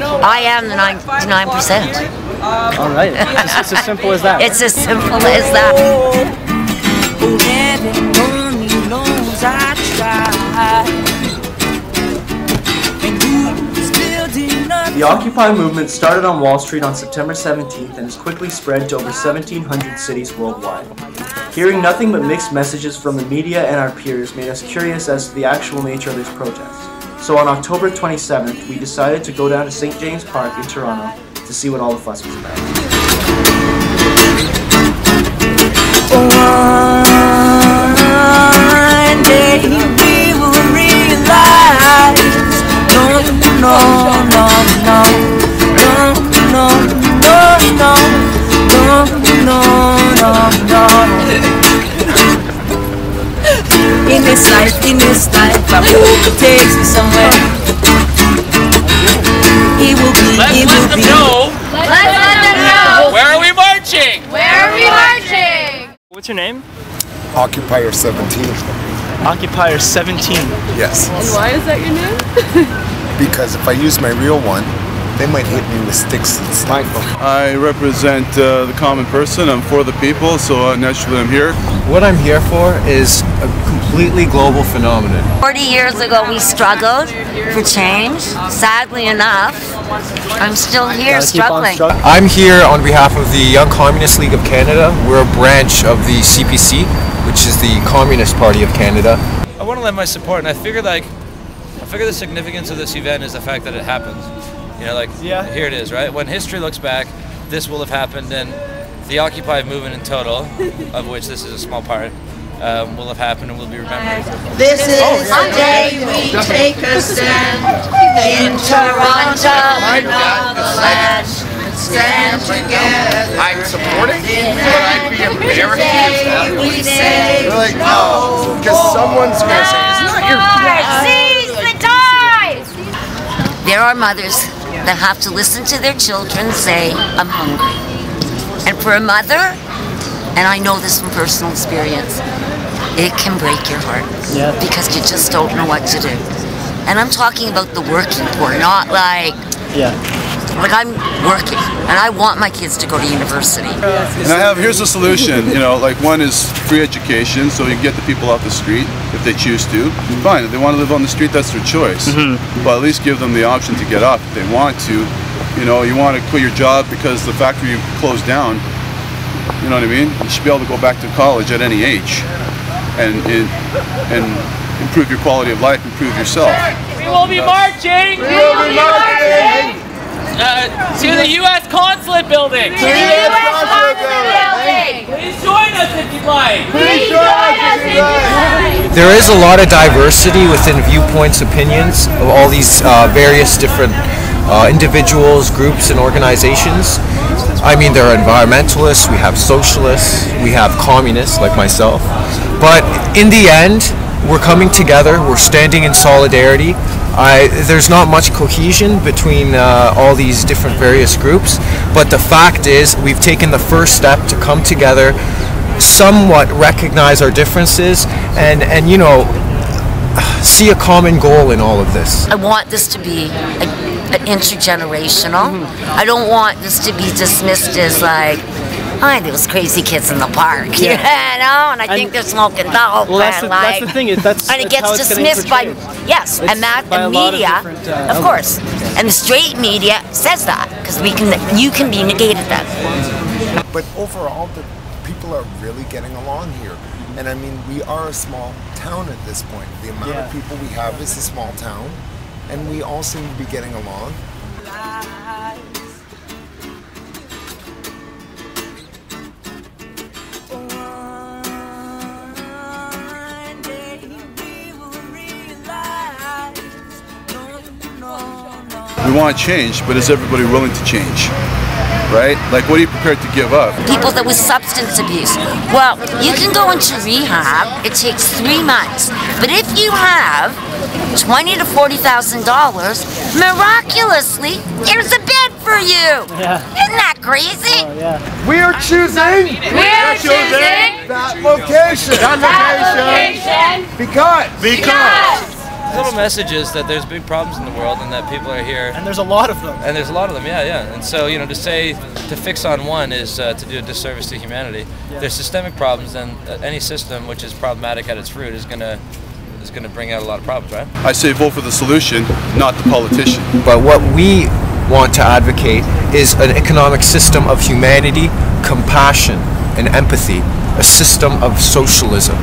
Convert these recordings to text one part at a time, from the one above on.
I am the 99%. All right. It's as simple as that. It's as simple as that. The Occupy movement started on Wall Street on September 17th and has quickly spread to over 1,700 cities worldwide. Hearing nothing but mixed messages from the media and our peers made us curious as to the actual nature of this protest. So on October 27th, we decided to go down to St. James Park in Toronto to see what all the fuss was about. One day we will realize, in this life, I hope it takes me somewhere. It will be, Let's let them know. Where are we marching? What's your name? Occupier 17. Occupier 17. Yes. And why is that your name? Because if I use my real one, they might hit me with sticks and stuff. I represent the common person. I'm for the people, so naturally I'm here. What I'm here for is a completely global phenomenon. 40 years ago we struggled for change. Sadly enough, I'm still here struggling. I'm here on behalf of the Young Communist League of Canada. We're a branch of the CPC, which is the Communist Party of Canada. I want to lend my support, and I figure the significance of this event is the fact that it happens. You know, like, here it is, right? When history looks back, this will have happened, and the Occupy movement in total, of which this is a small part, will have happened and will be remembered. This is the day we take a stand in Toronto and all the land. Stand together. I support it, but I'd be embarrassed if we say like, no, because someone's going to say, it's not your fault. Seize the ties! There are mothers that have to listen to their children say, I'm hungry. And for a mother, and I know this from personal experience, it can break your heart because you just don't know what to do. And I'm talking about the working poor, not like, like I'm working and I want my kids to go to university. And here's a solution, you know, like one is free education, so you get the people off the street if they choose to. Fine, if they want to live on the street, that's their choice. But at least give them the option to get off if they want to. You know, you want to quit your job because the factory closed down, you know what I mean? You should be able to go back to college at any age and improve your quality of life, improve yourself. We will be marching. To the U.S. Consulate building. US Consulate building. Please join us if you'd like. There is a lot of diversity within viewpoints, opinions of all these various different individuals, groups, and organizations. I mean, there are environmentalists, we have socialists, we have communists like myself. But in the end, we're coming together, we're standing in solidarity. There's not much cohesion between all these different various groups, but the fact is we've taken the first step to come together, somewhat recognize our differences, and you know, see a common goal in all of this. I want this to be intergenerational. I don't want this to be dismissed as like, hi, those crazy kids in the park, you know, and I think they're smoking dope. Well, that's the thing. And it gets dismissed by, and that the media, of course, and the straight media says that because you can be negated then. But overall, the people are really getting along here. And I mean, we are a small town at this point. The amount of people we have is a small town, and we all seem to be getting along. We want change, but is everybody willing to change? Right? Like, what are you prepared to give up? People that with substance abuse. Well, you can go into rehab. It takes 3 months. But if you have $20,000 to $40,000, miraculously, there's a bed for you. Isn't that crazy? We are choosing. choosing that location. That location. Because little messages that there's big problems in the world and that people are here. And there's a lot of them. And there's a lot of them, yeah. And so, you know, to fix on one is to do a disservice to humanity. Yeah. There's systemic problems, and any system which is problematic at its root is gonna bring out a lot of problems, right? I say vote for the solution, not the politician. But what we want to advocate is an economic system of humanity, compassion, and empathy, a system of socialism,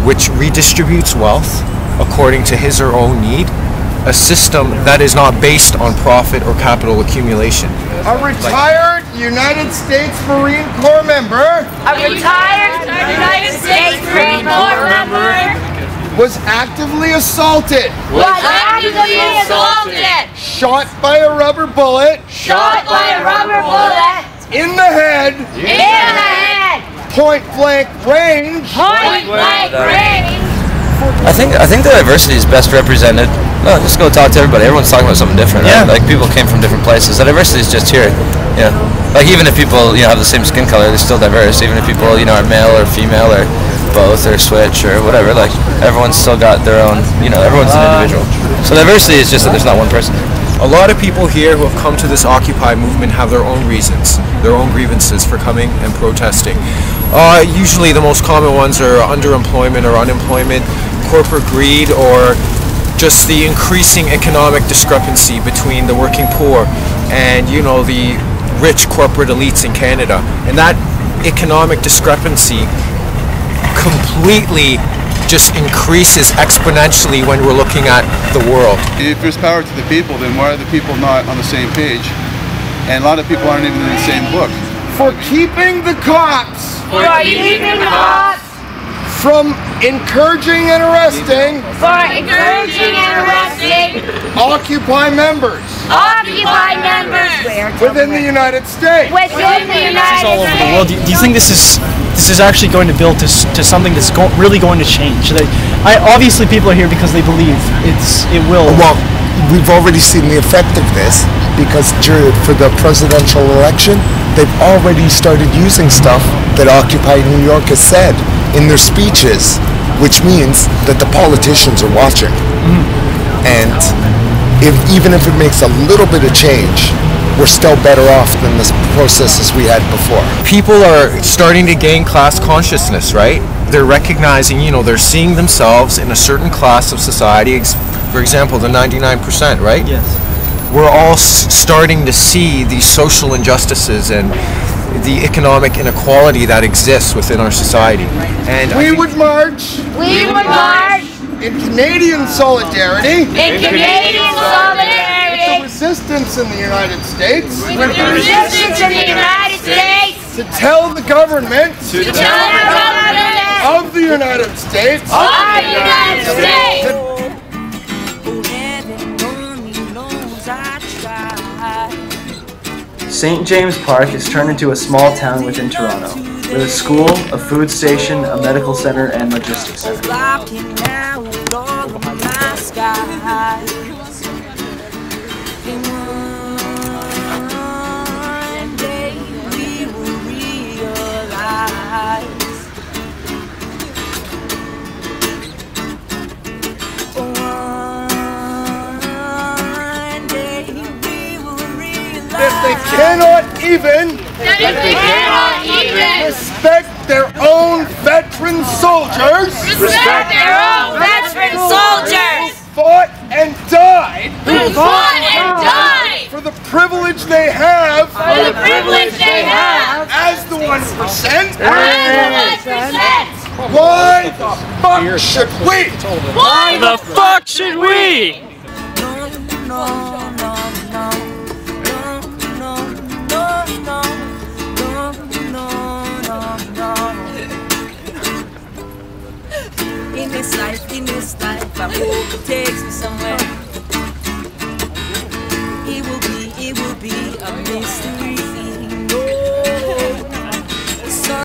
which redistributes wealth according to his or own need, a system that is not based on profit or capital accumulation. A retired United States Marine Corps member was actively assaulted. Shot by a rubber bullet. In the head. Point blank range. I think the diversity is best represented. No, just go talk to everybody. Everyone's talking about something different. Right? Like people came from different places. The diversity is just here. Yeah. Like even if people have the same skin color, they're still diverse. Even if people are male or female or both or switch or whatever. Like everyone's still got their own. Everyone's an individual. So diversity is just that there's not one person. A lot of people here who have come to this Occupy movement have their own reasons, their own grievances for coming and protesting. Usually the most common ones are underemployment or unemployment, corporate greed, or just the increasing economic discrepancy between the working poor and the rich corporate elites in Canada. And that economic discrepancy completely just increases exponentially when we're looking at the world. If there's power to the people, then why are the people not on the same page? And a lot of people aren't even in the same book. For keeping the cops from encouraging and arresting Occupy members within the United States. This is all over the world. Do you think this is actually going to build to something that's really going to change? Obviously people are here because they believe it will. Well, we've already seen the effect of this because for the presidential election, they've already started using stuff that Occupy New York has said in their speeches, which means that the politicians are watching. And even if it makes a little bit of change, we're still better off than the processes we had before. People are starting to gain class consciousness, right? They're recognizing, they're seeing themselves in a certain class of society, for example, the 99%, right? Yes. We're all starting to see these social injustices and the economic inequality that exists within our society. And we would march in Canadian solidarity. Resistance in the United States. To tell the government. Of the United States. St. James Park is turned into a small town within Toronto, with a school, a food station, a medical center, and logistics center. If they cannot even respect their own veteran soldiers, who fought and died, for the privilege they have, as the 1%, why the fuck should we? Why the fuck should we? In this life, I hope it takes me somewhere. It will be a mystery.